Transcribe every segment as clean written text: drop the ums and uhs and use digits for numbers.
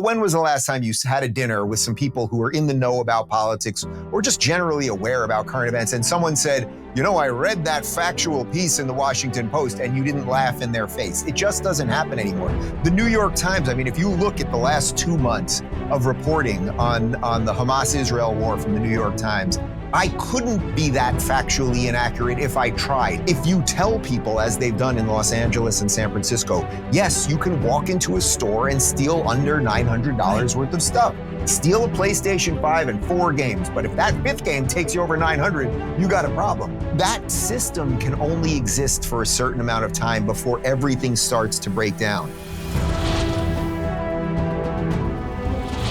when was the last time you had a dinner with some people who are in the know about politics or just generally aware about current events and someone said, you know, I read that factual piece in the Washington Post and you didn't laugh in their face? It just doesn't happen anymore. The New York Times, I mean, if you look at the last 2 months of reporting on the Hamas-Israel war from the New York Times, I couldn't be that factually inaccurate if I tried. If you tell people, as they've done in Los Angeles and San Francisco, yes, you can walk into a store and steal under $900 worth of stuff. Steal a PlayStation 5 and 4 games, but if that 5th game takes you over $900, you got a problem. That system can only exist for a certain amount of time before everything starts to break down.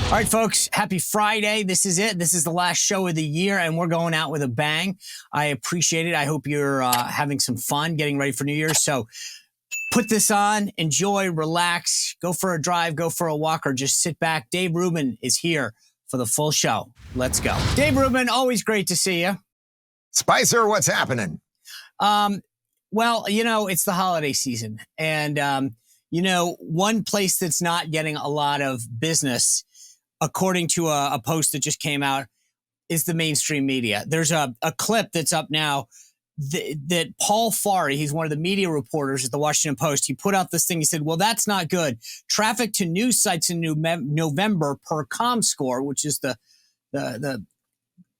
All right, folks, happy Friday. This is it. This is the last show of the year, and we're going out with a bang. I appreciate it. I hope you're having some fun getting ready for New Year's. So put this on, enjoy, relax, go for a drive, go for a walk, or just sit back. Dave Rubin is here for the full show. Let's go. Dave Rubin, always great to see you. Spicer, what's happening? Well, you know, it's the holiday season. And, you know, one place that's not getting a lot of business, according to a post that just came out, is the mainstream media. There's a clip that's up now that Paul Farhi, he's one of the media reporters at the Washington Post, he put out this thing. He said, well, that's not good. Traffic to news sites in November per ComScore, which is the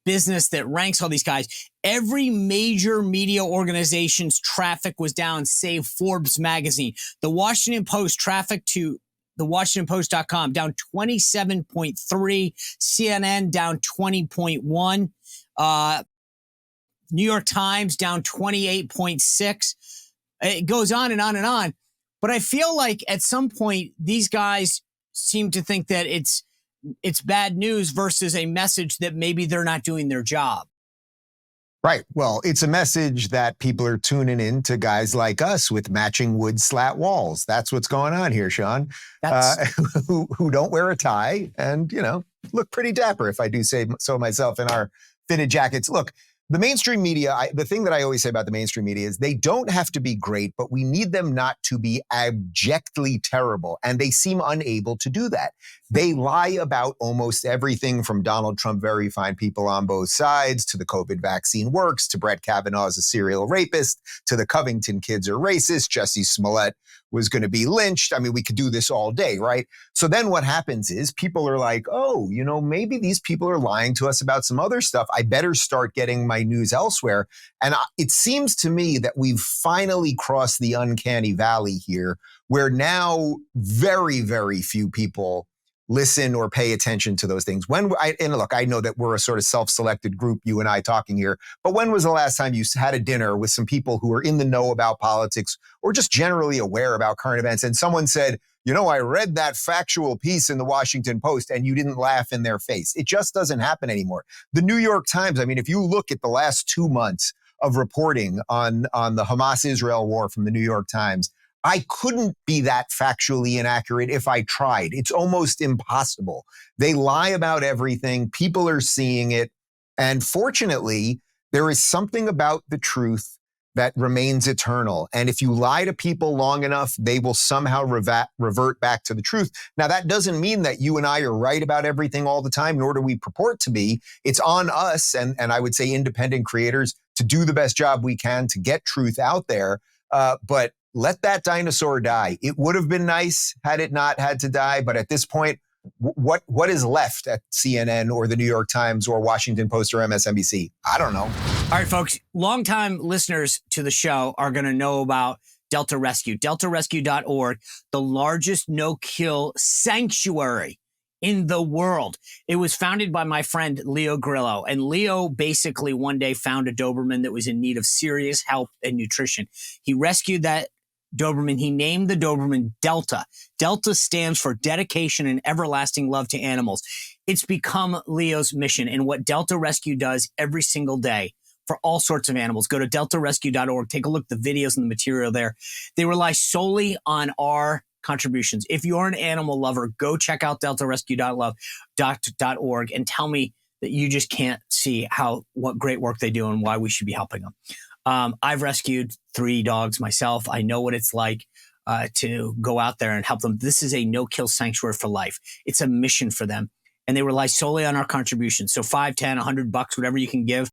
business that ranks all these guys. Every major media organization's traffic was down, save Forbes magazine. The Washington Post traffic to the WashingtonPost.com down 27.3, CNN down 20.1, New York Times down 28.6. It goes on and on and on. But I feel like at some point, these guys seem to think that it's bad news versus a message that maybe they're not doing their job. Right. Well, it's a message that people are tuning in to guys like us with matching wood slat walls. That's what's going on here, Sean. Who don't wear a tie and, you know, look pretty dapper, if I do say so myself, in our fitted jackets. Look, the mainstream media, the thing that I always say about the mainstream media is they don't have to be great, but we need them not to be abjectly terrible. And they seem unable to do that. They lie about almost everything from Donald Trump verifying people on both sides, to the COVID vaccine works, to Brett Kavanaugh's a serial rapist, to the Covington kids are racist, Jussie Smollett was going to be lynched. I mean, we could do this all day, right? So then what happens is people are like, oh, you know, maybe these people are lying to us about some other stuff. I better start getting my news elsewhere. And it seems to me that we've finally crossed the uncanny valley here, where now very, very few people listen or pay attention to those things. And look, I know that we're a sort of self-selected group, you and I talking here, but when was the last time you had a dinner with some people who are in the know about politics or just generally aware about current events and someone said, you know, I read that factual piece in the Washington Post and you didn't laugh in their face? It just doesn't happen anymore. The New York Times, I mean, if you look at the last 2 months of reporting on the Hamas-Israel war from the New York Times, I couldn't be that factually inaccurate if I tried. It's almost impossible. They lie about everything. People are seeing it. And fortunately, there is something about the truth that remains eternal. And if you lie to people long enough, they will somehow revert back to the truth. Now, that doesn't mean that you and I are right about everything all the time, nor do we purport to be. It's on us, and I would say independent creators, to do the best job we can to get truth out there. But let that dinosaur die. It would have been nice had it not had to die. But at this point, what is left at CNN or the New York Times or Washington Post or MSNBC? I don't know. All right, folks, longtime listeners to the show are going to know about Delta Rescue. DeltaRescue.org, the largest no-kill sanctuary in the world. It was founded by my friend Leo Grillo. And Leo basically one day found a Doberman that was in need of serious help and nutrition. He rescued that Doberman. He named the Doberman Delta. Delta stands for dedication and everlasting love to animals. It's become Leo's mission and what Delta Rescue does every single day for all sorts of animals. Go to DeltaRescue.org. Take a look at the videos and the material there. They rely solely on our contributions. If you're an animal lover, go check out DeltaRescue.org and tell me that you just can't see what great work they do and why we should be helping them. I've rescued 3 dogs myself. I know what it's like. to go out there and help them. This is a no-kill sanctuary for life. It's a mission for them. And they rely solely on our contributions. So $5, $10, $100, whatever you can give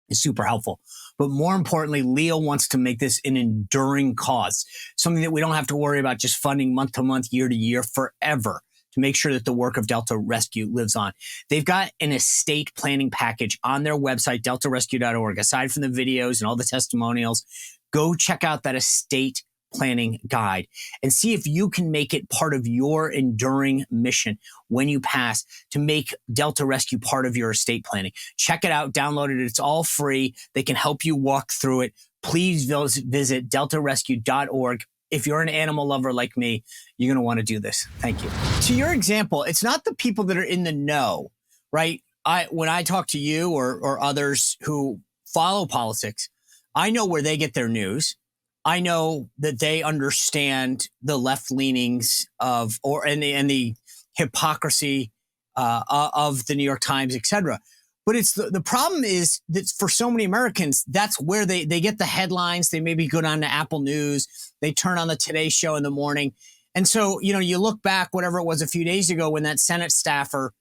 is super helpful. But more importantly, Leo wants to make this an enduring cause, something that we don't have to worry about just funding month to month, year to year, forever, to make sure that the work of Delta Rescue lives on. They've got an estate planning package on their website, deltarescue.org. Aside from the videos and all the testimonials, go check out that estate planning guide and see if you can make it part of your enduring mission when you pass, to make Delta Rescue part of your estate planning. Check it out, download it. It's all free. They can help you walk through it. Please visit deltarescue.org. If you're an animal lover like me, you're going to want to do this. Thank you. To your example, it's not the people that are in the know, right? When I talk to you or others who follow politics, I know where they get their news. I know that they understand the left leanings of, and the hypocrisy of the New York Times, et cetera. But it's the problem is that for so many Americans, that's where they get the headlines. They maybe go down to Apple News. They turn on the Today Show in the morning. And so, you look back, whatever it was a few days ago when that Senate staffer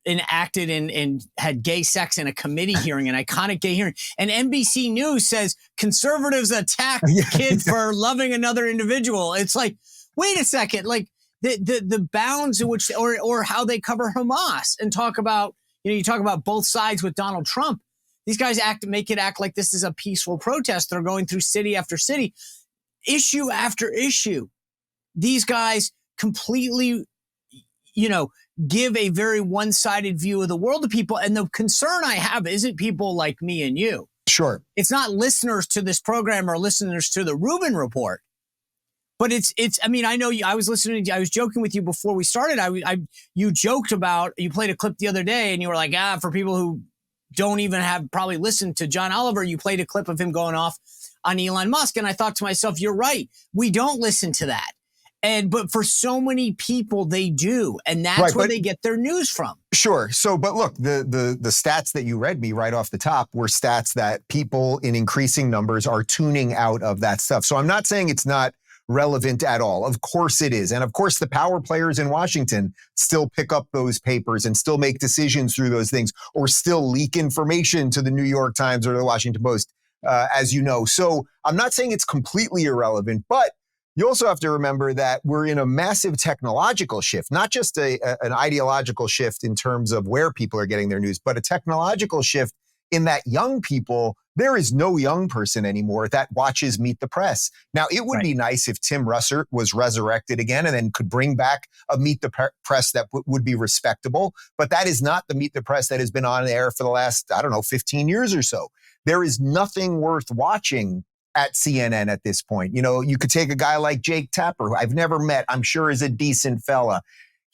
enacted and had gay sex in a committee hearing, an iconic gay hearing. And NBC News says conservatives attack kid for loving another individual. It's like, wait a second, like the bounds in which, or how they cover Hamas and talk about, you talk about both sides with Donald Trump. These guys make it act like this is a peaceful protest. They're going through city after city, issue after issue. These guys completely, give a very one-sided view of the world to people. And the concern I have isn't people like me and you. Sure. It's not listeners to this program or listeners to the Rubin report. But I know I was joking with you before we started. You joked about, you played a clip the other day and you were like, for people who don't even have probably listened to John Oliver, you played a clip of him going off on Elon Musk. And I thought to myself, you're right. We don't listen to that. But for so many people, they do. And that's where they get their news from. Sure. So, but look, the stats that you read me right off the top were stats that people in increasing numbers are tuning out of that stuff. So I'm not saying it's not relevant at all. Of course it is. And of course, the power players in Washington still pick up those papers and still make decisions through those things, or still leak information to the New York Times or the Washington Post, as you know. So I'm not saying it's completely irrelevant, but you also have to remember that we're in a massive technological shift, not just an ideological shift in terms of where people are getting their news, but a technological shift in that young people, there is no young person anymore that watches Meet the Press. Now, it would be nice if Tim Russert was resurrected again and then could bring back a Meet the Press that would be respectable. But that is not the Meet the Press that has been on air for the last, 15 years or so. There is nothing worth watching at CNN at this point. You could take a guy like Jake Tapper, who I've never met, I'm sure is a decent fella.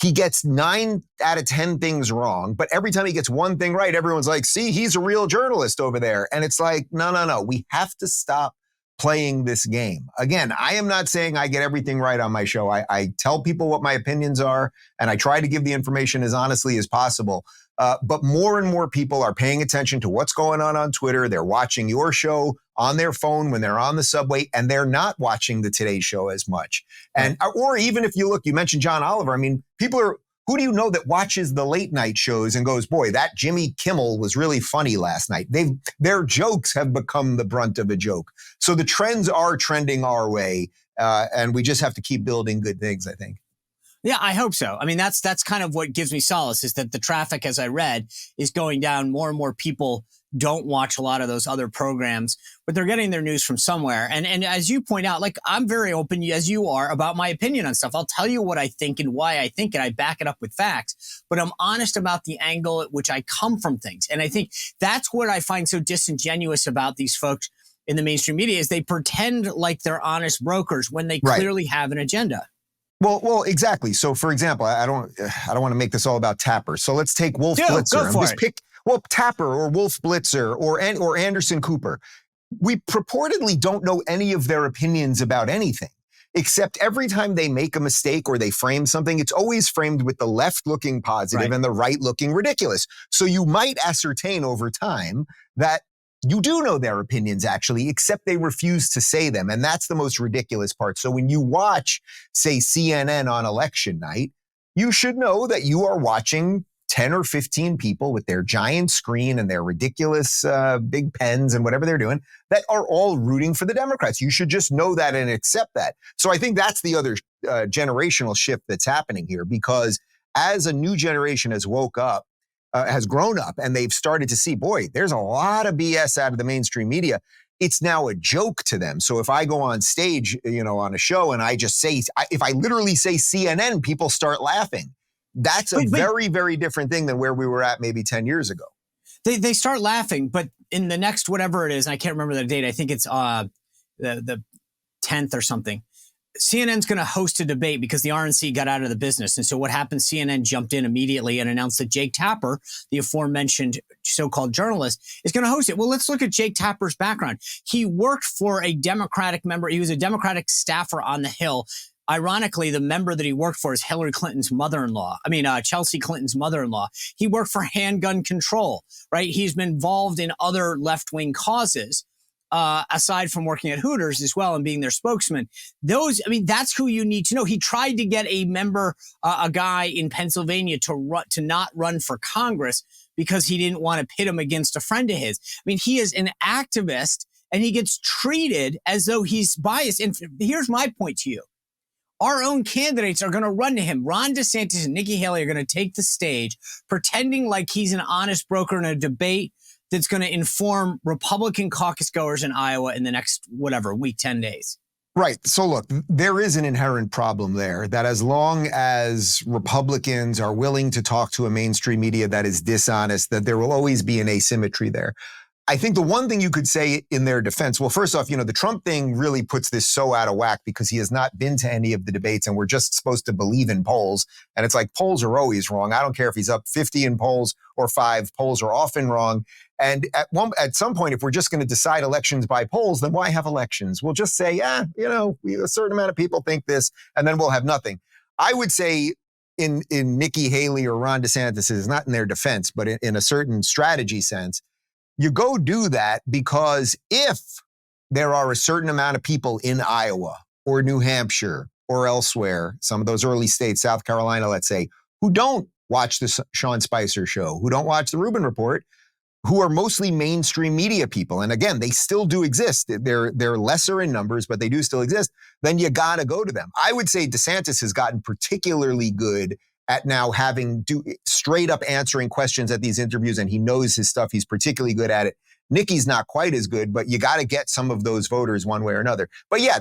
He gets 9 out of 10 things wrong, but every time he gets one thing right, everyone's like, see, he's a real journalist over there. And it's like, no. We have to stop playing this game. Again, I am not saying I get everything right on my show. I tell people what my opinions are, and I try to give the information as honestly as possible. But more and more people are paying attention to what's going on Twitter. They're watching your show on their phone when they're on the subway, and they're not watching the Today Show as much. And or even if you look, you mentioned John Oliver. I mean, who do you know that watches the late night shows and goes, boy, that Jimmy Kimmel was really funny last night? Their jokes have become the brunt of a joke. So the trends are trending our way, and we just have to keep building good things, I think. Yeah, I hope so. I mean, that's kind of what gives me solace, is that the traffic, as I read, is going down. More and more people don't watch a lot of those other programs, but they're getting their news from somewhere. And as you point out, like, I'm very open, as you are, about my opinion on stuff. I'll tell you what I think and why I think it. I back it up with facts, but I'm honest about the angle at which I come from things. And I think that's what I find so disingenuous about these folks in the mainstream media, is they pretend like they're honest brokers when they clearly have an agenda. Well, exactly. So, for example, I don't want to make this all about Tapper. So let's take Wolf Blitzer. Go for it. Tapper or Wolf Blitzer or Anderson Cooper. We purportedly don't know any of their opinions about anything, except every time they make a mistake or they frame something, it's always framed with the left-looking positive and the right-looking ridiculous. So you might ascertain over time that You do know their opinions, actually, except they refuse to say them. And that's the most ridiculous part. So when you watch, say, CNN on election night, you should know that you are watching 10 or 15 people with their giant screen and their ridiculous big pens and whatever they're doing that are all rooting for the Democrats. You should just know that and accept that. So I think that's the other generational shift that's happening here, because as a new generation has woke up, has grown up, and they've started to see, boy, there's a lot of BS out of the mainstream media. It's now a joke to them. So if I go on stage, on a show and I just say, if I literally say CNN, people start laughing. That's a very, very different thing than where we were at maybe 10 years ago. They start laughing, but in the next whatever it is, and I can't remember the date, I think it's the 10th or something, CNN's going to host a debate because the RNC got out of the business. And so what happened, CNN jumped in immediately and announced that Jake Tapper, the aforementioned so-called journalist, is going to host it. Well, let's look at Jake Tapper's background. He worked for a Democratic member. He was a Democratic staffer on the Hill. Ironically, the member that he worked for is Hillary Clinton's mother-in-law. Chelsea Clinton's mother-in-law. He worked for handgun control, right? He's been involved in other left-wing causes. Aside from working at Hooters as well and being their spokesman. That's who you need to know. He tried to get a guy in Pennsylvania to not run for Congress because he didn't want to pit him against a friend of his. He is an activist, and he gets treated as though he's biased. And here's my point to you. Our own candidates are going to run to him. Ron DeSantis and Nikki Haley are going to take the stage pretending like he's an honest broker in a debate that's going to inform Republican caucus goers in Iowa in the next, week, 10 days. Right. So look, there is an inherent problem there that as long as Republicans are willing to talk to a mainstream media that is dishonest, that there will always be an asymmetry there. I think the one thing you could say in their defense, well, first off, the Trump thing really puts this so out of whack because he has not been to any of the debates and we're just supposed to believe in polls. And it's like polls are always wrong. I don't care if he's up 50 in polls or 5, polls are often wrong. And at some point, if we're just going to decide elections by polls, then why have elections? We'll just say, a certain amount of people think this, and then we'll have nothing. I would say in Nikki Haley or Ron DeSantis, is not in their defense, but in a certain strategy sense, you go do that because if there are a certain amount of people in Iowa or New Hampshire or elsewhere, some of those early states, South Carolina, let's say, who don't watch the Sean Spicer show, who don't watch the Rubin Report, who are mostly mainstream media people, and again, they still do exist. They're lesser in numbers, but they do still exist. Then you got to go to them. I would say DeSantis has gotten particularly good at now straight up answering questions at these interviews, and he knows his stuff. He's particularly good at it. Nikki's not quite as good, but you got to get some of those voters one way or another. But yeah,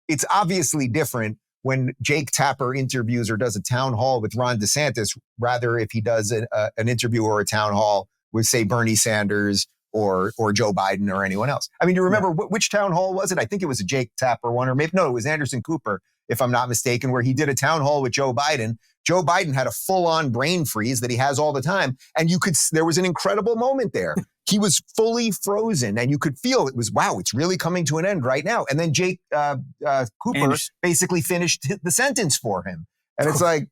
it's obviously different when Jake Tapper interviews or does a town hall with Ron DeSantis, rather if he does an interview or a town hall with, say, Bernie Sanders or Joe Biden or anyone else. You remember which town hall was it? I think it was a Jake Tapper one, or maybe, no, it was Anderson Cooper, if I'm not mistaken, where he did a town hall with Joe Biden. Joe Biden had a full-on brain freeze that he has all the time. And there was an incredible moment there. He was fully frozen and you could feel it was, wow, it's really coming to an end right now. And then Jake Cooper basically finished the sentence for him. And it's like,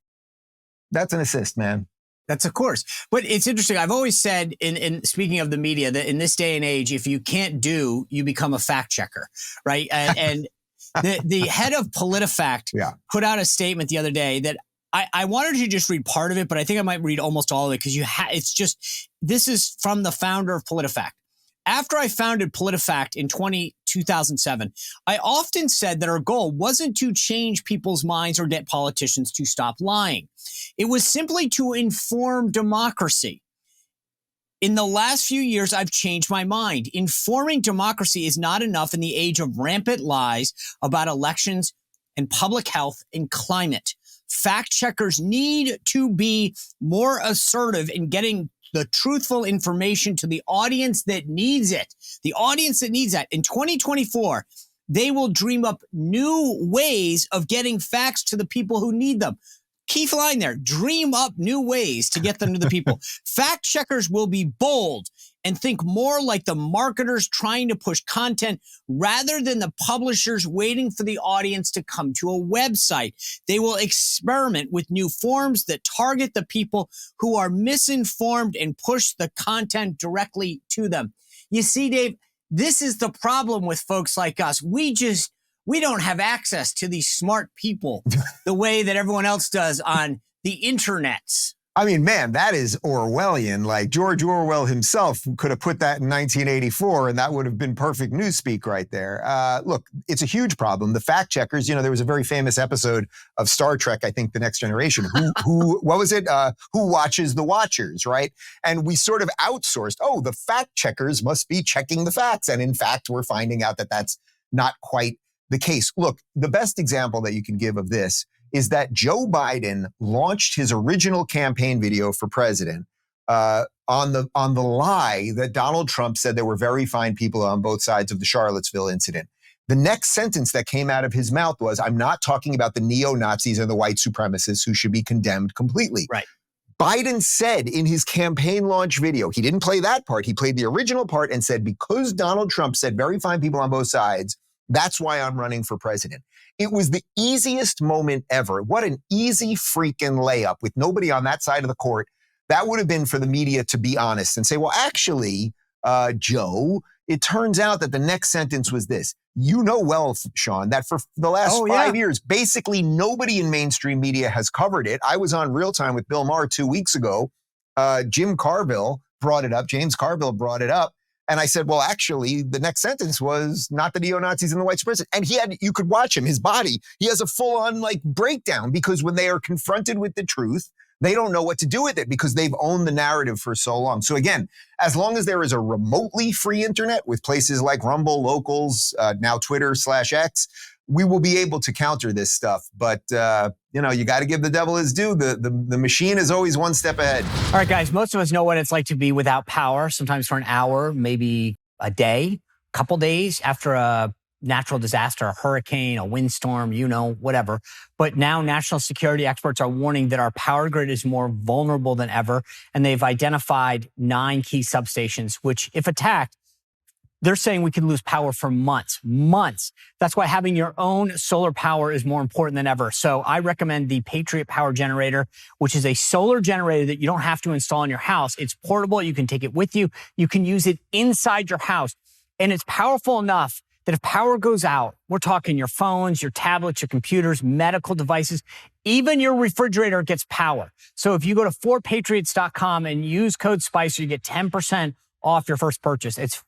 that's an assist, man. That's of course. But it's interesting. I've always said, in speaking of the media, that in this day and age, if you can't do, you become a fact checker, right? And the head of PolitiFact put out a statement the other day that I wanted to just read part of it, but I think I might read almost all of it because this is from the founder of PolitiFact. After I founded PolitiFact in 2007, I often said that our goal wasn't to change people's minds or get politicians to stop lying. It was simply to inform democracy. In the last few years, I've changed my mind. Informing democracy is not enough in the age of rampant lies about elections and public health and climate. Fact checkers need to be more assertive in getting the truthful information to the audience that needs it. The audience that needs that. In 2024, they will dream up new ways of getting facts to the people who need them. Key line there, dream up new ways to get them to the people. Fact checkers will be bold and think more like the marketers trying to push content rather than the publishers waiting for the audience to come to a website. They will experiment with new forms that target the people who are misinformed and push the content directly to them. You see, Dave, this is the problem with folks like us. We don't have access to these smart people the way that everyone else does on the internets. I mean, man, that is Orwellian. Like George Orwell himself could have put that in 1984 and that would have been perfect newspeak right there. Look, it's a huge problem. The fact checkers, there was a very famous episode of Star Trek, I think The Next Generation, what was it? Who watches the watchers, right? And we sort of outsourced, the fact checkers must be checking the facts. And in fact, we're finding out that that's not quite the case. Look, the best example that you can give of this is that Joe Biden launched his original campaign video for president on the lie that Donald Trump said there were very fine people on both sides of the Charlottesville incident. The next sentence that came out of his mouth was, "I'm not talking about the neo-Nazis and the white supremacists who should be condemned completely." Right. Biden said in his campaign launch video, he didn't play that part, he played the original part and said, because Donald Trump said very fine people on both sides, that's why I'm running for president. It was the easiest moment ever. What an easy freaking layup with nobody on that side of the court. That would have been for the media to be honest and say, well, actually, Joe, it turns out that the next sentence was this. You know well, Sean, that for the last 5 years, basically nobody in mainstream media has covered it. I was on Real Time with Bill Maher 2 weeks ago. James Carville brought it up. And I said, well, actually, the next sentence was not the neo-Nazis and the white supremacists. And you could watch him, his body. He has a full-on breakdown because when they are confronted with the truth, they don't know what to do with it because they've owned the narrative for so long. So again, as long as there is a remotely free internet with places like Rumble, Locals, now Twitter/X, we will be able to counter this stuff. But, you got to give the devil his due. The machine is always one step ahead. All right, guys, most of us know what it's like to be without power, sometimes for an hour, maybe a day, a couple days after a natural disaster, a hurricane, a windstorm, whatever. But now national security experts are warning that our power grid is more vulnerable than ever. And they've identified 9 key substations, which, if attacked, they're saying we could lose power for months. That's why having your own solar power is more important than ever. So I recommend the Patriot Power Generator, which is a solar generator that you don't have to install in your house. It's portable. You can take it with you. You can use it inside your house. And it's powerful enough that if power goes out, we're talking your phones, your tablets, your computers, medical devices, even your refrigerator gets power. So if you go to 4patriots.com and use code SPICER, you get 10% off your first purchase. It's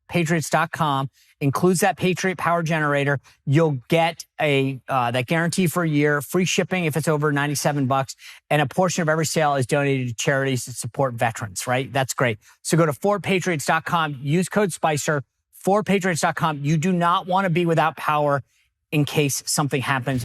patriots.com, includes that Patriot Power Generator. You'll get that guarantee for a year, free shipping if it's over $97, and a portion of every sale is donated to charities that support veterans, right? That's great. So go to 4patriots.com, use code SPICER, 4patriots.com. You do not want to be without power in case something happens.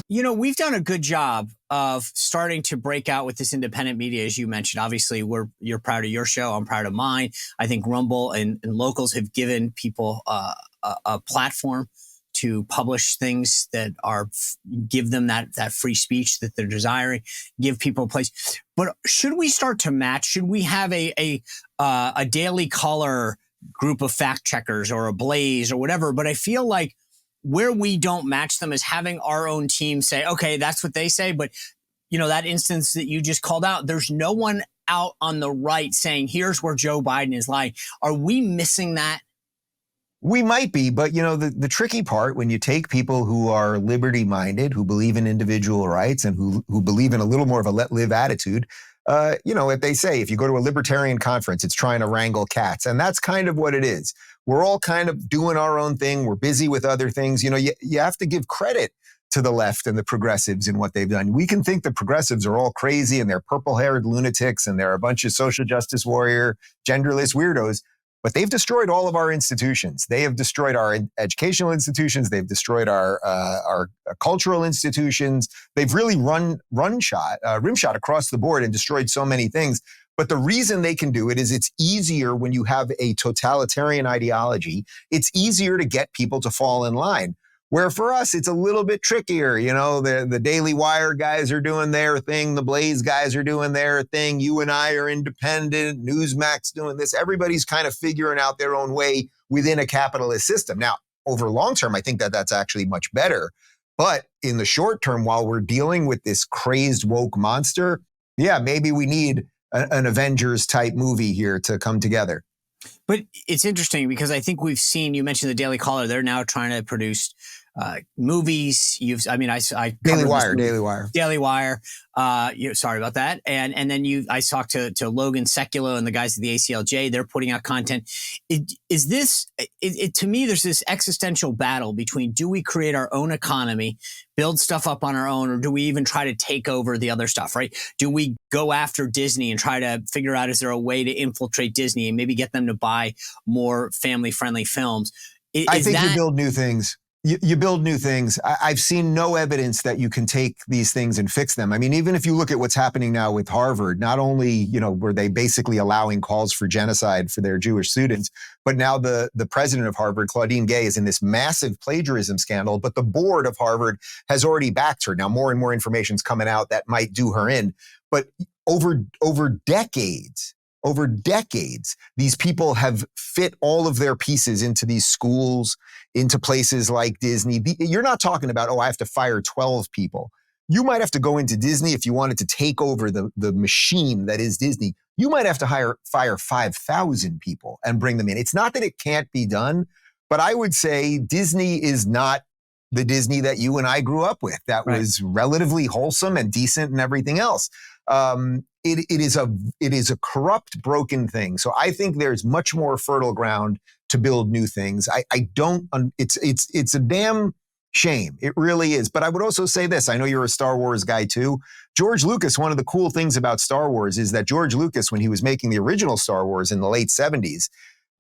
We've done a good job of starting to break out with this independent media, as you mentioned. Obviously, you're proud of your show. I'm proud of mine. I think Rumble and Locals have given people a platform to publish things that give them that free speech that they're desiring, give people a place. But should we start to match? Should we have a Daily Caller group of fact checkers or a Blaze or whatever? But I feel like where we don't match them is having our own team say, okay, that's what they say. But, that instance that you just called out, there's no one out on the right saying, here's where Joe Biden is lying. Are we missing that? We might be, but the tricky part when you take people who are liberty-minded, who believe in individual rights and who believe in a little more of a let-live attitude, what they say, if you go to a libertarian conference, it's trying to wrangle cats. And that's kind of what it is. We're all kind of doing our own thing. We're busy with other things. You have to give credit to the left and the progressives in what they've done. We can think the progressives are all crazy and they're purple-haired lunatics and they're a bunch of social justice warrior, genderless weirdos. But they've destroyed all of our institutions. They have destroyed our educational institutions. They've destroyed our cultural institutions. They've really rimshot across the board and destroyed so many things. But the reason they can do it is it's easier when you have a totalitarian ideology. It's easier to get people to fall in line. Where for us, it's a little bit trickier. The Daily Wire guys are doing their thing. The Blaze guys are doing their thing. You and I are independent. Newsmax doing this. Everybody's kind of figuring out their own way within a capitalist system. Now, over long term, I think that that's actually much better. But in the short term, while we're dealing with this crazed woke monster, maybe we need an Avengers type movie here to come together. But it's interesting because I think we've seen, you mentioned the Daily Caller, they're now trying to produce movies. Daily Wire. Sorry about that. And then I talked to Logan Seculo and the guys at the ACLJ. They're putting out content. To me, there's this existential battle between, do we create our own economy, build stuff up on our own, or do we even try to take over the other stuff, right? Do we go after Disney and try to figure out, is there a way to infiltrate Disney and maybe get them to buy more family-friendly films? I think you build new things. You build new things. I've seen no evidence that you can take these things and fix them. I mean, even if you look at what's happening now with Harvard, not only, were they basically allowing calls for genocide for their Jewish students, but now the president of Harvard, Claudine Gay, is in this massive plagiarism scandal, but the board of Harvard has already backed her. Now, more and more information's coming out that might do her in. But over decades, these people have fit all of their pieces into these schools, into places like Disney. You're not talking about, I have to fire 12 people. You might have to go into Disney if you wanted to take over the machine that is Disney. You might have to fire 5,000 people and bring them in. It's not that it can't be done, but I would say Disney is not the Disney that you and I grew up with. That was relatively wholesome and decent and everything else. It is a corrupt, broken thing. So I think there's much more fertile ground to build new things. It's a damn shame. It really is. But I would also say this. I know you're a Star Wars guy too. George Lucas, one of the cool things about Star Wars is that George Lucas, when he was making the original Star Wars in the late 70s,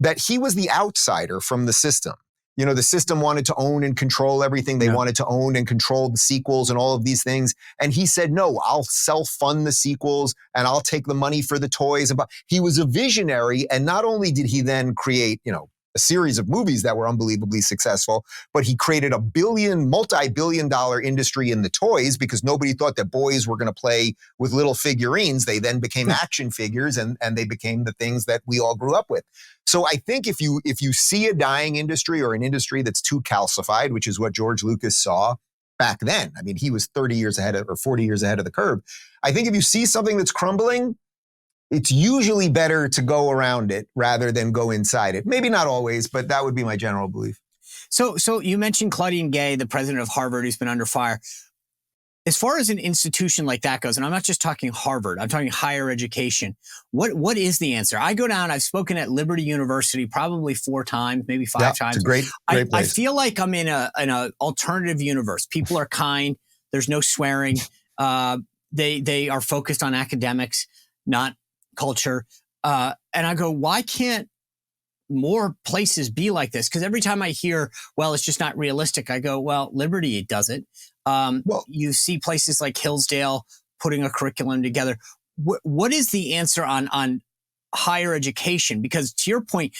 that he was the outsider from the system. The system wanted to own and control everything. They wanted to own and control the sequels and all of these things. And he said, no, I'll self-fund the sequels and I'll take the money for the toys. He was a visionary. And not only did he then create, a series of movies that were unbelievably successful, but he created a multi-billion dollar industry in the toys because nobody thought that boys were going to play with little figurines. They then became action figures and they became the things that we all grew up with. So I think if you see a dying industry or an industry that's too calcified, which is what George Lucas saw back then, I mean, he was 30 years ahead or 40 years ahead of the curve. I think if you see something that's crumbling, it's usually better to go around it rather than go inside it. Maybe not always, but that would be my general belief. So you mentioned Claudine Gay, the president of Harvard, who's been under fire. As far as an institution like that goes, and I'm not just talking Harvard, I'm talking higher education. What is the answer? I go down, I've spoken at Liberty University probably 4 times, maybe 5 times. It's a great place. I feel like I'm in an alternative universe. People are kind. There's no swearing. They are focused on academics, not culture. And I go, why can't more places be like this? Because every time I hear, well, it's just not realistic, I go, well, Liberty does it. You see places like Hillsdale putting a curriculum together. What is the answer on higher education? Because to your point,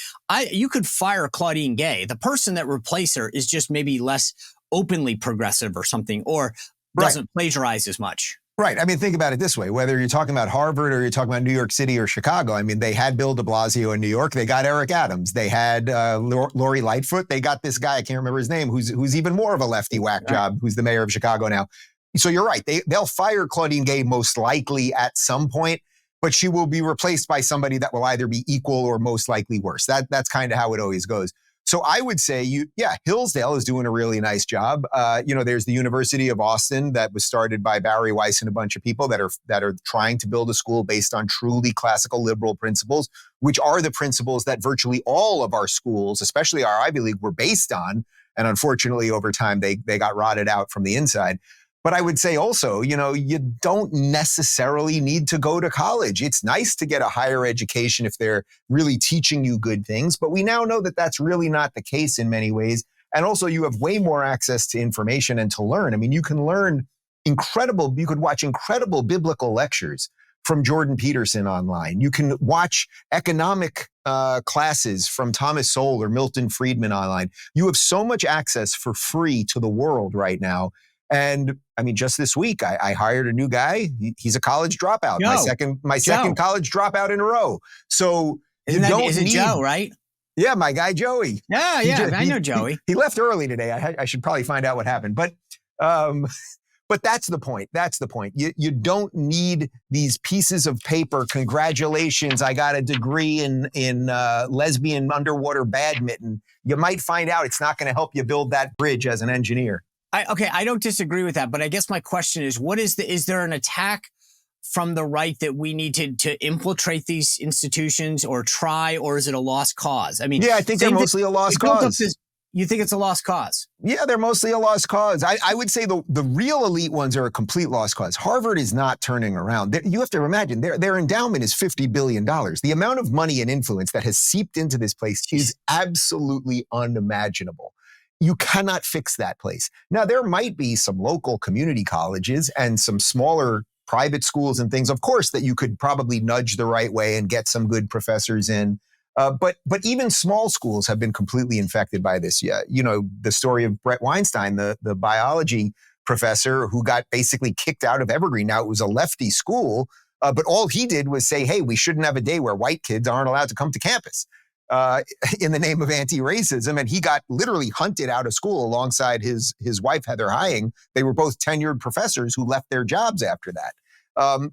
you could fire Claudine Gay. The person that replaced her is just maybe less openly progressive or something, or doesn't plagiarize as much. Right. I mean, think about it this way. Whether you're talking about Harvard or you're talking about New York City or Chicago, I mean, they had Bill de Blasio in New York. They got Eric Adams. They had Lori Lightfoot. They got this guy, I can't remember his name, who's even more of a lefty whack job, who's the mayor of Chicago now. So you're right. They'll fire Claudine Gay most likely at some point, but she will be replaced by somebody that will either be equal or most likely worse. That's kind of how it always goes. So I would say, Hillsdale is doing a really nice job. There's the University of Austin that was started by Barry Weiss and a bunch of people that are trying to build a school based on truly classical liberal principles, which are the principles that virtually all of our schools, especially our Ivy League, were based on. And unfortunately, over time, they got rotted out from the inside. But I would say also, you don't necessarily need to go to college. It's nice to get a higher education if they're really teaching you good things. But we now know that that's really not the case in many ways. And also you have way more access to information and to learn. I mean, you could watch incredible biblical lectures from Jordan Peterson online. You can watch economic classes from Thomas Sowell or Milton Friedman online. You have so much access for free to the world right now. And I mean, just this week, I hired a new guy. He's a college dropout. My second college dropout in a row. So is it Joe, right? Yeah, my guy Joey. I know Joey. He left early today. I should probably find out what happened. But But that's the point. That's the point. You don't need these pieces of paper. Congratulations, I got a degree in lesbian underwater badminton. You might find out it's not going to help you build that bridge as an engineer. I don't disagree with that, but I guess my question is, is there an attack from the right that we need to infiltrate these institutions or try, or is it a lost cause? I mean, yeah, I think they're mostly a lost cause. You think it's a lost cause? Yeah, they're mostly a lost cause. I would say the real elite ones are a complete lost cause. Harvard is not turning around. You have to imagine their endowment is $50 billion. The amount of money and influence that has seeped into this place is absolutely unimaginable. You cannot fix that place. Now, there might be some local community colleges and some smaller private schools and things, of course, that you could probably nudge the right way and get some good professors in. But even small schools have been completely infected by this. Yeah, you know, the story of Brett Weinstein, the biology professor who got basically kicked out of Evergreen. Now, it was a lefty school, but all he did was say, hey, we shouldn't have a day where white kids aren't allowed to come to campus in the name of anti-racism. And he got literally hunted out of school alongside his wife, Heather Hying. They were both tenured professors who left their jobs after that.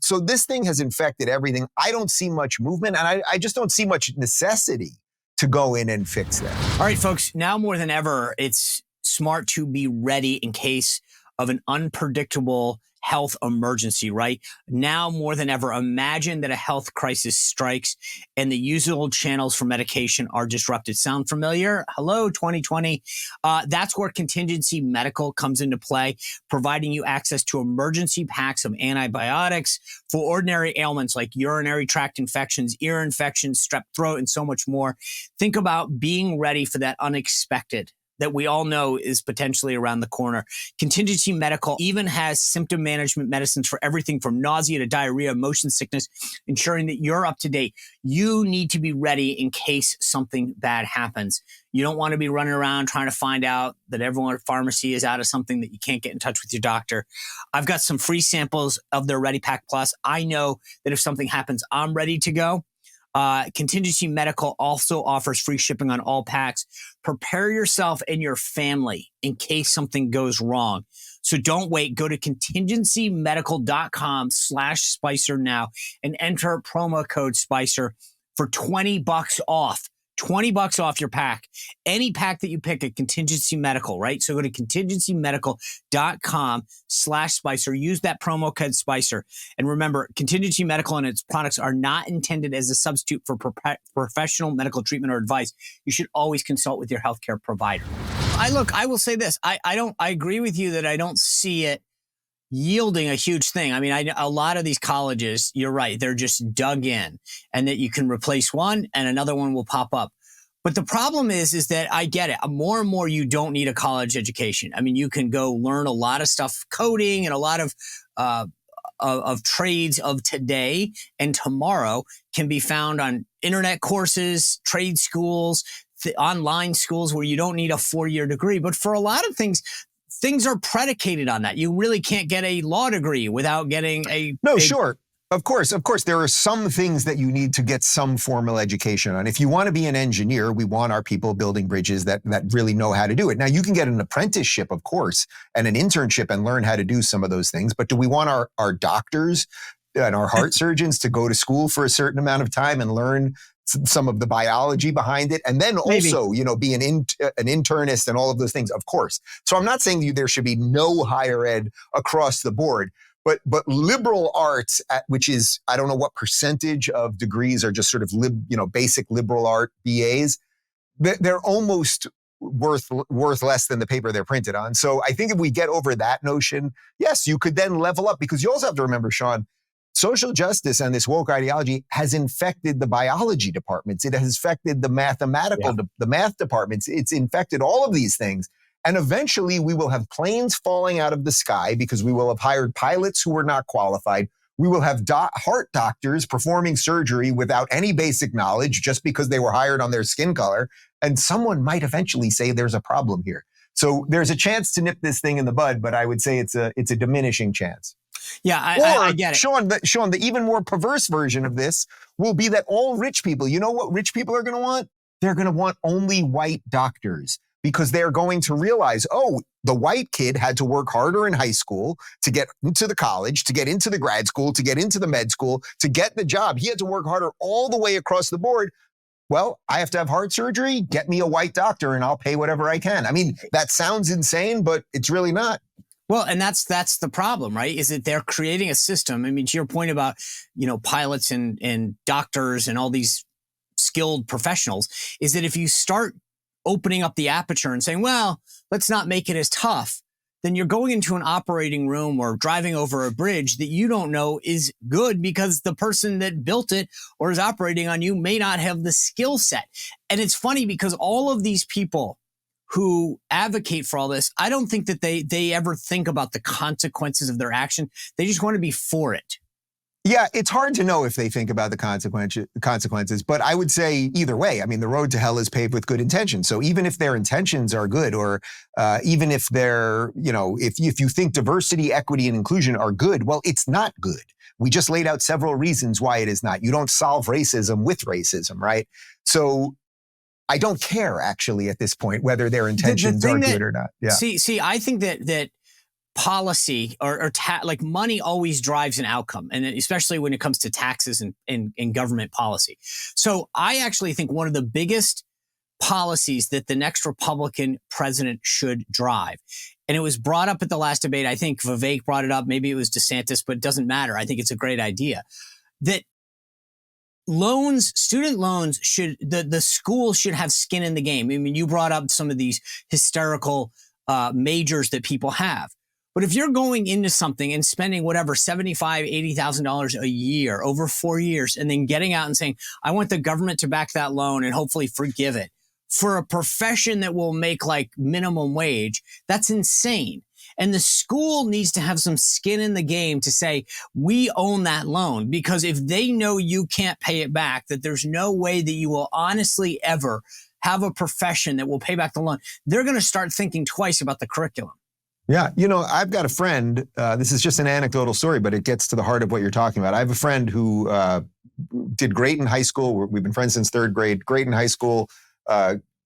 So this thing has infected everything. I don't see much movement, and I just don't see much necessity to go in and fix that. All right, folks, now more than ever, it's smart to be ready in case of an unpredictable health emergency, right? Now more than ever, imagine that a health crisis strikes and the usual channels for medication are disrupted. Sound familiar? Hello, 2020. That's where Contingency Medical comes into play, providing you access to emergency packs of antibiotics for ordinary ailments like urinary tract infections, ear infections, strep throat, and so much more. Think about being ready for that unexpected that we all know is potentially around the corner. Contingency Medical even has symptom management medicines for everything from nausea to diarrhea, motion sickness, ensuring that you're up to date. You need to be ready in case something bad happens. You don't want to be running around trying to find out that everyone at pharmacy is out of something that you can't get in touch with your doctor. I've got some free samples of their Ready Pack Plus. I know that if something happens, I'm ready to go. Contingency Medical also offers free shipping on all packs. Prepare yourself and your family in case something goes wrong. So don't wait. Go to contingencymedical.com/Spicer now and enter promo code Spicer for $20 off. $20 off your pack. Any pack that you pick at Contingency Medical, right? So go to contingencymedical.com/Spicer. Use that promo code Spicer. And remember, Contingency Medical and its products are not intended as a substitute for professional medical treatment or advice. You should always consult with your healthcare provider. I will say this. I agree with you that I don't see it yielding a huge thing. I mean, a lot of these colleges, you're right, they're just dug in, and that you can replace one and another one will pop up. But the problem is that I get it. More and more, you don't need a college education. I mean, you can go learn a lot of stuff, coding and a lot of trades of today and tomorrow can be found on internet courses, trade schools, online schools where you don't need a 4-year degree. But for a lot of things are predicated on that. You really can't get a law degree without getting Sure. Of course, there are some things that you need to get some formal education on. If you want to be an engineer, we want our people building bridges that really know how to do it. Now, you can get an apprenticeship, of course, and an internship and learn how to do some of those things. But do we want our doctors and our heart surgeons to go to school for a certain amount of time and learn some of the biology behind it, and then also, be an internist and all of those things, of course. So I'm not saying there should be no higher ed across the board, but liberal arts, which is, I don't know what percentage of degrees are just sort of basic liberal art BAs, they're almost worth less than the paper they're printed on. So I think if we get over that notion, yes, you could then level up, because you also have to remember, Sean, social justice and this woke ideology has infected the biology departments. It has infected the the math departments. It's infected all of these things. And eventually we will have planes falling out of the sky because we will have hired pilots who were not qualified. We will have heart doctors performing surgery without any basic knowledge just because they were hired on their skin color. And someone might eventually say there's a problem here. So there's a chance to nip this thing in the bud, but I would say it's a diminishing chance. Yeah, I get it. Sean, the even more perverse version of this will be that all rich people, you know what rich people are going to want? They're going to want only white doctors. because they're going to realize, oh, the white kid had to work harder in high school to get into the college, to get into the grad school, to get into the med school, to get the job. He had to work harder all the way across the board. Well, I have to have heart surgery. Get me a white doctor and I'll pay whatever I can. I mean, that sounds insane, but it's really not. Well, and that's the problem, right? Is that they're creating a system. I mean, to your point about, pilots and doctors and all these skilled professionals, is that if you start opening up the aperture and saying, well, let's not make it as tough, then you're going into an operating room or driving over a bridge that you don't know is good because the person that built it or is operating on you may not have the skill set. And it's funny because all of these people who advocate for all this, I don't think that they ever think about the consequences of their action. They just want to be for it. Yeah, it's hard to know if they think about the consequences, but I would say either way. I mean, the road to hell is paved with good intentions. So even if their intentions are good, or even if they're, if you think diversity, equity, and inclusion are good, well, it's not good. We just laid out several reasons why it is not. You don't solve racism with racism, right? So I don't care actually at this point whether their intentions are good or not. Yeah. See, I think that policy or like money always drives an outcome, and especially when it comes to taxes and government policy. So I actually think one of the biggest policies that the next Republican president should drive, and it was brought up at the last debate. I think Vivek brought it up. Maybe it was Desantis, but it doesn't matter. I think it's a great idea that student loans the school should have skin in the game. I mean, you brought up some of these hysterical majors that people have. But if you're going into something and spending whatever, $75,000, $80,000 a year over 4 years, and then getting out and saying, I want the government to back that loan and hopefully forgive it for a profession that will make like minimum wage, that's insane. And the school needs to have some skin in the game to say, we own that loan, because if they know you can't pay it back, that there's no way that you will honestly ever have a profession that will pay back the loan, they're going to start thinking twice about the curriculum. Yeah. I've got a friend, this is just an anecdotal story, but it gets to the heart of what you're talking about. I have a friend who did great in high school. We've been friends since third grade, great in high school,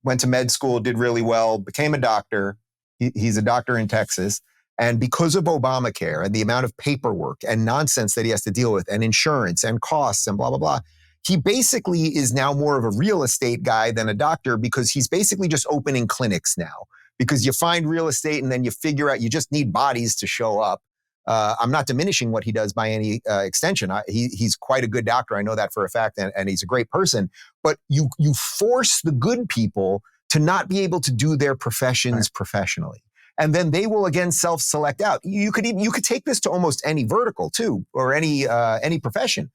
went to med school, did really well, became a doctor. He's a doctor in Texas. And because of Obamacare and the amount of paperwork and nonsense that he has to deal with and insurance and costs and blah, blah, blah, he basically is now more of a real estate guy than a doctor, because he's basically just opening clinics now. Because you find real estate and then you figure out you just need bodies to show up. I'm not diminishing what he does by any extension. He's quite a good doctor. I know that for a fact, and he's a great person. But you force the good people to not be able to do their professions professionally. And then they will again self-select out. You could take this to almost any vertical too, or any profession.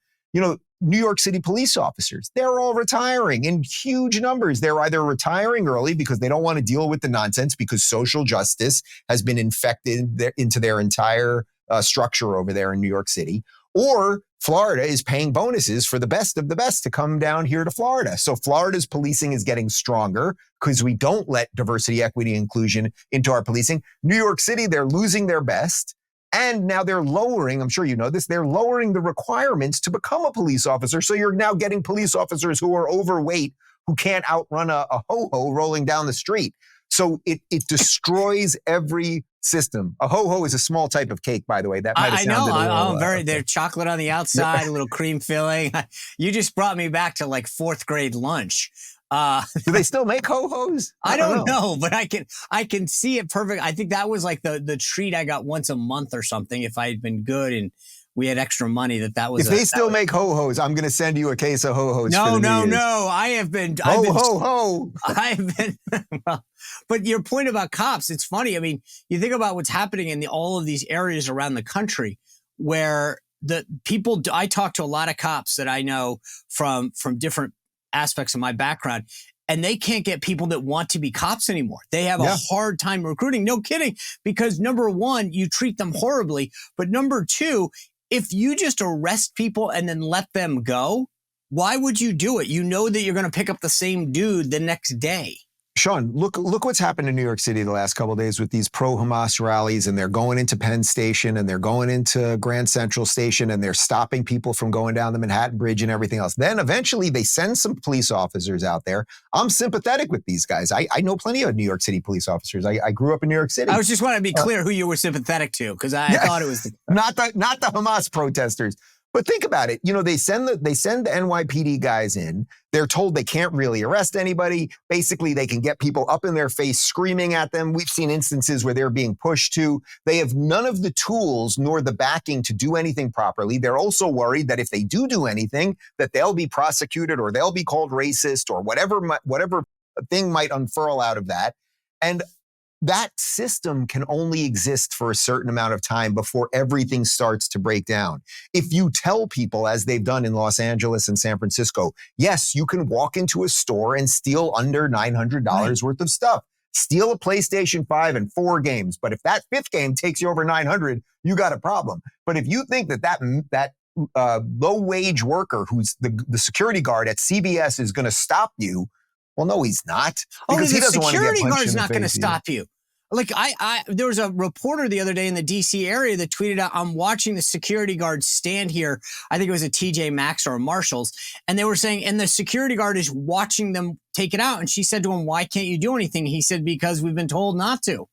New York City police officers, they're all retiring in huge numbers. They're either retiring early because they don't want to deal with the nonsense because social justice has been infected into their entire structure over there in New York City, or Florida is paying bonuses for the best of the best to come down here to Florida. So Florida's policing is getting stronger because we don't let diversity, equity, inclusion into our policing. New York City, they're losing their best. And now they're lowering, I'm sure you know this, they're lowering the requirements to become a police officer. So you're now getting police officers who are overweight, who can't outrun a ho-ho rolling down the street. So it destroys every system. A ho-ho is a small type of cake, by the way. That might have sounded a little... They're chocolate on the outside, a little cream filling. You just brought me back to like fourth grade lunch. Do they still make ho-hos? I don't know, but I can see it perfect. I think that was like the treat I got once a month or something. If I had been good and we had extra money, that was. If they still make ho-hos, I'm going to send you a case of ho-hos. No. I have been. Ho. I've been. Well, but your point about cops, it's funny. I mean, you think about what's happening in all of these areas around the country where the people. I talk to a lot of cops that I know from different aspects of my background, and they can't get people that want to be cops anymore. They have a hard time recruiting. No kidding. Because number one, you treat them horribly. But number two, if you just arrest people and then let them go, why would you do it? You know that you're going to pick up the same dude the next day. Sean, look what's happened in New York City the last couple of days with these pro-Hamas rallies, and they're going into Penn Station and they're going into Grand Central Station and they're stopping people from going down the Manhattan Bridge and everything else. Then eventually they send some police officers out there. I'm sympathetic with these guys. I know plenty of New York City police officers. I grew up in New York City. I was just wanting to be clear who you were sympathetic to, because I thought it was not the Hamas protesters. But think about it. You know, they send the NYPD guys in. They're told they can't really arrest anybody. Basically, they can get people up in their face screaming at them. We've seen instances where they're being pushed to. They have none of the tools nor the backing to do anything properly. They're also worried that if they do anything, that they'll be prosecuted or they'll be called racist or whatever thing might unfurl out of that. And that system can only exist for a certain amount of time before everything starts to break down. If you tell people, as they've done in Los Angeles and San Francisco, yes, you can walk into a store and steal under $900 worth of stuff. Steal a PlayStation 5 and 4 games. But if that 5th game takes you over 900, you got a problem. But if you think that low-wage worker who's the security guard at CBS is going to stop you, well, no, he's not. Because he doesn't want to get punched in the face. The security guard's not going to stop you. Like there was a reporter the other day in the DC area that tweeted out, I'm watching the security guard stand here. I think it was a TJ Maxx or a Marshall's. And they were saying, and the security guard is watching them take it out. And she said to him, why can't you do anything? He said, because we've been told not to.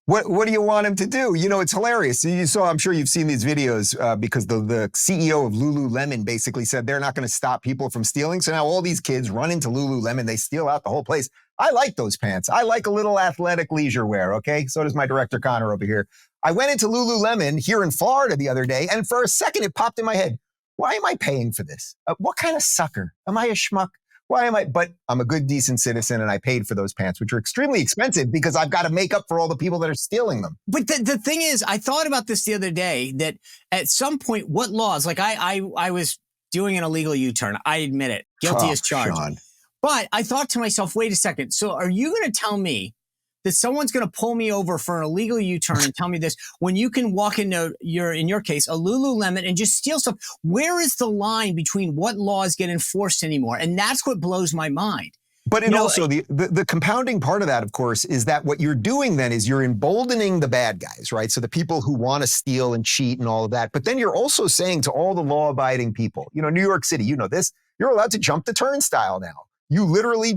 What do you want him to do? You know, it's hilarious. I'm sure you've seen these videos because the CEO of Lululemon basically said they're not going to stop people from stealing. So now all these kids run into Lululemon. They steal out the whole place. I like those pants. I like a little athletic leisure wear, okay? So does my director, Connor, over here. I went into Lululemon here in Florida the other day, and for a second it popped in my head, why am I paying for this? What kind of sucker? Am I a schmuck? Why am I? But I'm a good, decent citizen, and I paid for those pants, which are extremely expensive because I've got to make up for all the people that are stealing them. But the thing is, I thought about this the other day, that at some point, what laws, like I was doing an illegal U-turn. I admit it. Guilty as charged. Sean. But I thought to myself, wait a second. So are you going to tell me that someone's going to pull me over for an illegal U-turn and tell me this when you can walk into in your case, a Lululemon and just steal stuff? Where is the line between what laws get enforced anymore? And that's what blows my mind. But also the compounding part of that, of course, is that what you're doing then is you're emboldening the bad guys, right? So the people who want to steal and cheat and all of that. But then you're also saying to all the law-abiding people, you know, New York City, you know this, you're allowed to jump the turnstile now. You literally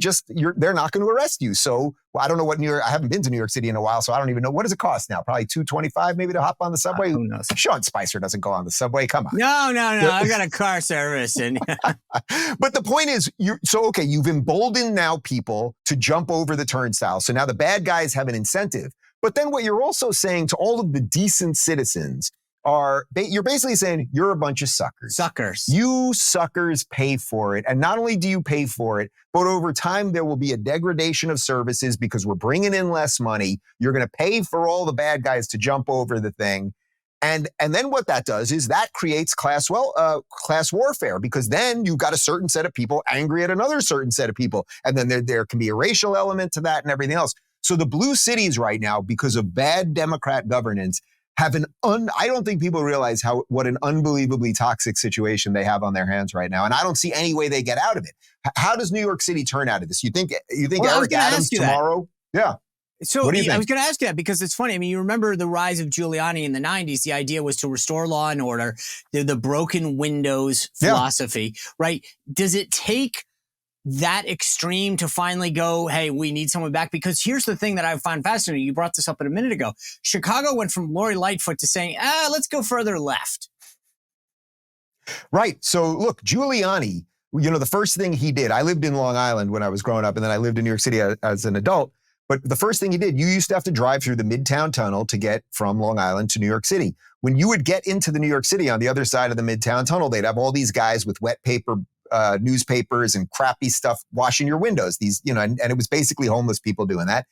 they're not going to arrest you. So I don't know what I haven't been to New York City in a while, so I don't even know. What does it cost now? Probably $2.25 maybe to hop on the subway? Who knows? Sean Spicer doesn't go on the subway. Come on. No. I've got a car service. But the point is, you've emboldened now people to jump over the turnstile. So now the bad guys have an incentive. But then what you're also saying to all of the decent citizens you're basically saying you're a bunch of suckers. Suckers. You suckers pay for it. And not only do you pay for it, but over time there will be a degradation of services because we're bringing in less money. You're going to pay for all the bad guys to jump over the thing. And then what that does is that creates class warfare, because then you've got a certain set of people angry at another certain set of people. And then there can be a racial element to that and everything else. So the blue cities right now, because of bad Democrat governance, have I don't think people realize what an unbelievably toxic situation they have on their hands right now. And I don't see any way they get out of it. How does New York City turn out of this? You think Eric Adams tomorrow? Yeah. So I was going to ask you that because it's funny. I mean, you remember the rise of Giuliani in the 90s. The idea was to restore law and order, the broken windows philosophy, right? Does it take that extreme to finally go, hey, we need someone back? Because here's the thing that I find fascinating. You brought this up a minute ago. Chicago went from Lori Lightfoot to saying, let's go further left. Right. So look, Giuliani, the first thing he did, I lived in Long Island when I was growing up, and then I lived in New York City as an adult. But the first thing he did, you used to have to drive through the Midtown Tunnel to get from Long Island to New York City. When you would get into the New York City on the other side of the Midtown Tunnel, they'd have all these guys with wet paper newspapers and crappy stuff washing your windows. And it was basically homeless people doing that.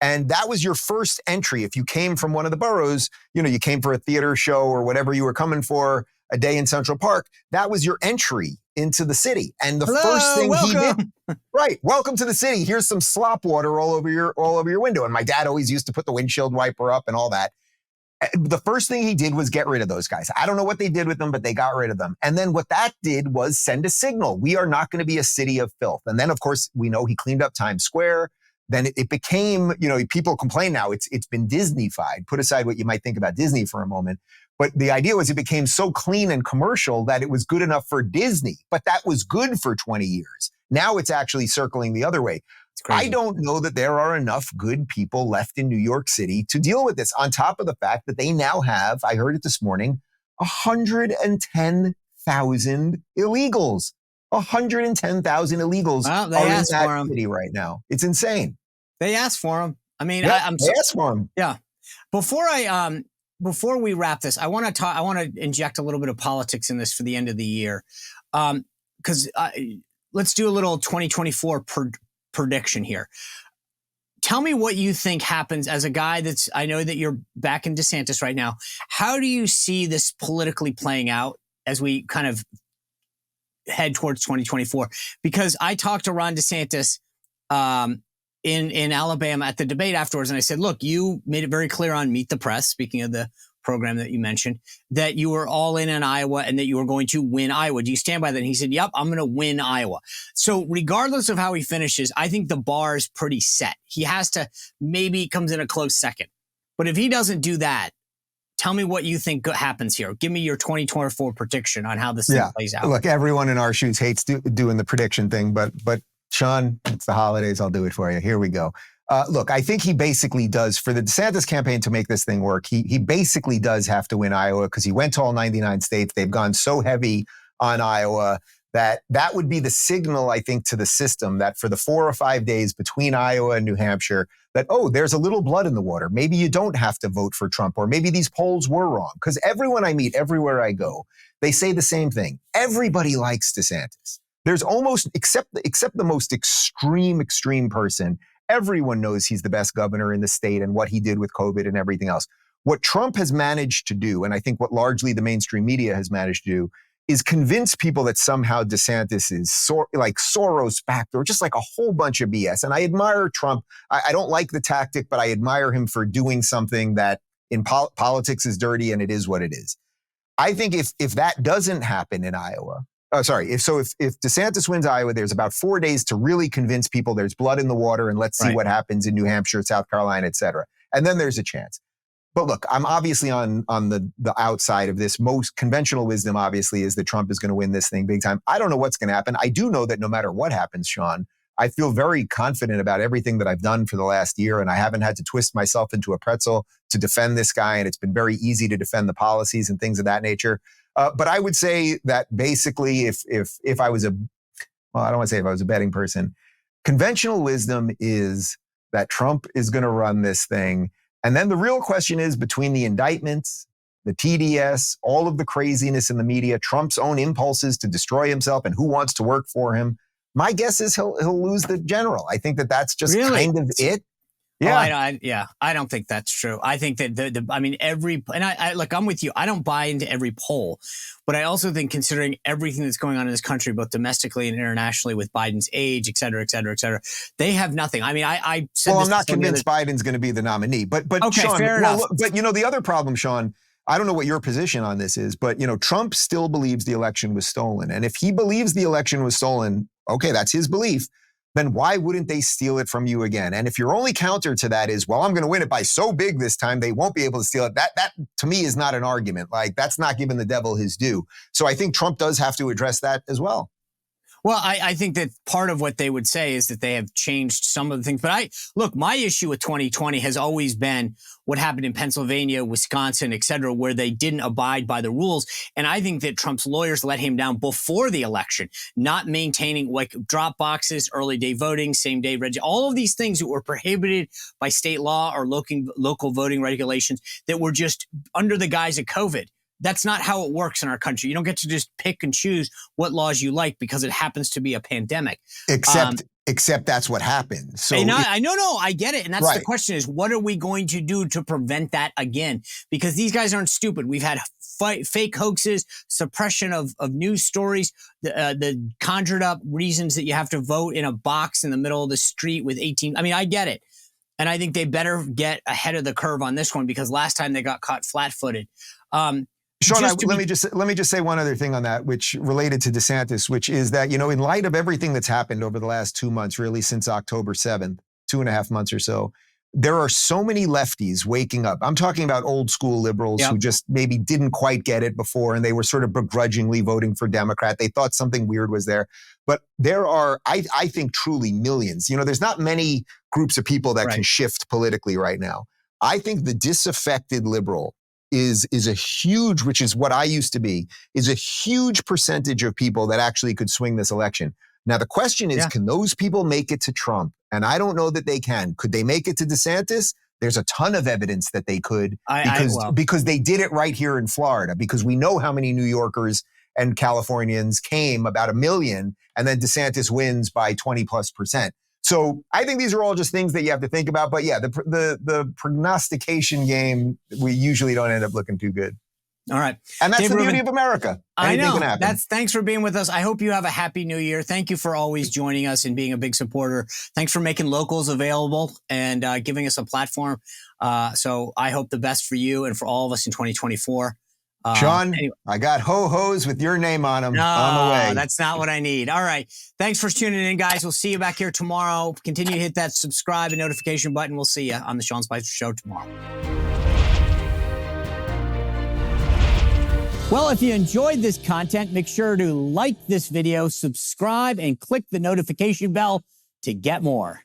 And that was your first entry. If you came from one of the boroughs, you came for a theater show or whatever you were coming for, a day in Central Park, that was your entry into the city. And the first thing he did, right, welcome to the city. Here's some slop water all over your window. And my dad always used to put the windshield wiper up and all that. The first thing he did was get rid of those guys. I don't know what they did with them, but they got rid of them. And then what that did was send a signal. We are not going to be a city of filth. And then, of course, we know he cleaned up Times Square. then it became, people complain now, it's been Disney-fied. Put aside what you might think about Disney for a moment. But the idea was it became so clean and commercial that it was good enough for Disney. But that was good for 20 years. Now it's actually circling the other way. I don't know that there are enough good people left in New York City to deal with this, on top of the fact that they now have, I heard it this morning, 110,000 illegals. 110,000 illegals are in that city right now. It's insane. They asked for them. I mean, they asked for them. Yeah. Before we wrap this, I want to inject a little bit of politics in this for the end of the year. Because let's do a little 2024 prediction here. Tell me what you think happens as a guy I know that you're back in Desantis right now. How do you see this politically playing out as we kind of head towards 2024? Because I talked to Ron DeSantis in Alabama at the debate afterwards, and I said, look, you made it very clear on Meet the Press, speaking of the program that you mentioned, that you were all in on Iowa and that you were going to win Iowa. Do you stand by that? And he said, yep, I'm going to win Iowa. So regardless of how he finishes, I think the bar is pretty set. He has to, maybe comes in a close second. But if he doesn't do that, tell me what you think happens here. Give me your 2024 prediction on how this thing plays out. Look, everyone in our shoes hates doing the prediction thing, but Sean, it's the holidays. I'll do it for you. Here we go. Look, I think he basically does, for the DeSantis campaign to make this thing work, he basically does have to win Iowa because he went to all 99 states. They've gone so heavy on Iowa that would be the signal, I think, to the system that for the 4 or 5 days between Iowa and New Hampshire, that, there's a little blood in the water. Maybe you don't have to vote for Trump, or maybe these polls were wrong. Because everyone I meet, everywhere I go, they say the same thing. Everybody likes DeSantis. There's almost, except the most extreme person, everyone knows he's the best governor in the state and what he did with COVID and everything else. What Trump has managed to do, and I think what largely the mainstream media has managed to do, is convince people that somehow DeSantis is like Soros-backed or just like a whole bunch of BS. And I admire Trump. I don't like the tactic, but I admire him for doing something that in politics is dirty, and it is what it is. I think if that doesn't happen in Iowa, if DeSantis wins Iowa, there's about 4 days to really convince people there's blood in the water, and let's see what happens in New Hampshire, South Carolina, et cetera. And then there's a chance. But look, I'm obviously on the outside of this. Most conventional wisdom, obviously, is that Trump is going to win this thing big time. I don't know what's going to happen. I do know that no matter what happens, Sean, I feel very confident about everything that I've done for the last year, and I haven't had to twist myself into a pretzel to defend this guy, and it's been very easy to defend the policies and things of that nature. But I would say that basically if I was I don't want to say if I was a betting person, conventional wisdom is that Trump is going to run this thing. And then the real question is, between the indictments, the TDS, all of the craziness in the media, Trump's own impulses to destroy himself and who wants to work for him, my guess is he'll lose the general. I think that's just kind of it. Yeah. I don't think that's true. I think that I'm with you. I don't buy into every poll, but I also think, considering everything that's going on in this country, both domestically and internationally, with Biden's age, et cetera, they have nothing. I mean, I said I'm not convinced Biden's going to be the nominee, but okay, Sean, fair enough. But the other problem, Sean, I don't know what your position on this is, but Trump still believes the election was stolen. And if he believes the election was stolen, okay, that's his belief. Then why wouldn't they steal it from you again? And if your only counter to that is, well, I'm going to win it by so big this time, they won't be able to steal it. That to me is not an argument. Like, that's not giving the devil his due. So I think Trump does have to address that as well. Well, I think that part of what they would say is that they have changed some of the things. But my issue with 2020 has always been what happened in Pennsylvania, Wisconsin, et cetera, where they didn't abide by the rules. And I think that Trump's lawyers let him down before the election, not maintaining like drop boxes, early day voting, same day all of these things that were prohibited by state law or local voting regulations that were just under the guise of COVID. That's not how it works in our country. You don't get to just pick and choose what laws you like because it happens to be a pandemic. Except that's what happened. So I get it. And that's the question is, what are we going to do to prevent that again? Because these guys aren't stupid. We've had fake hoaxes, suppression of news stories, the conjured up reasons that you have to vote in a box in the middle of the street with 18. I mean, I get it. And I think they better get ahead of the curve on this one, because last time they got caught flat-footed. Sean, let me just say one other thing on that, which related to DeSantis, which is that, in light of everything that's happened over the last 2 months, really since October 7th, 2.5 months or so, there are so many lefties waking up. I'm talking about old school liberals who just maybe didn't quite get it before, and they were sort of begrudgingly voting for Democrat. They thought something weird was there. But there are, I think, truly millions. You know, there's not many groups of people that can shift politically right now. I think the disaffected liberal is a huge, which is what I used to be, is a huge percentage of people that actually could swing this election. Now, the question is, can those people make it to Trump? And I don't know that they can. Could they make it to DeSantis? There's a ton of evidence that they could because they did it right here in Florida, because we know how many New Yorkers and Californians came, about 1 million, and then DeSantis wins by 20+%. So I think these are all just things that you have to think about. But yeah, the prognostication game, we usually don't end up looking too good. All right. And that's Dave the Rubin, beauty of America. Anything can happen. Thanks for being with us. I hope you have a happy new year. Thank you for always joining us and being a big supporter. Thanks for making locals available and giving us a platform. So I hope the best for you and for all of us in 2024. Sean, anyway. I got ho-hos with your name on them on the way. That's not what I need. All right. Thanks for tuning in, guys. We'll see you back here tomorrow. Continue to hit that subscribe and notification button. We'll see you on the Sean Spicer Show tomorrow. Well, if you enjoyed this content, make sure to like this video, subscribe, and click the notification bell to get more.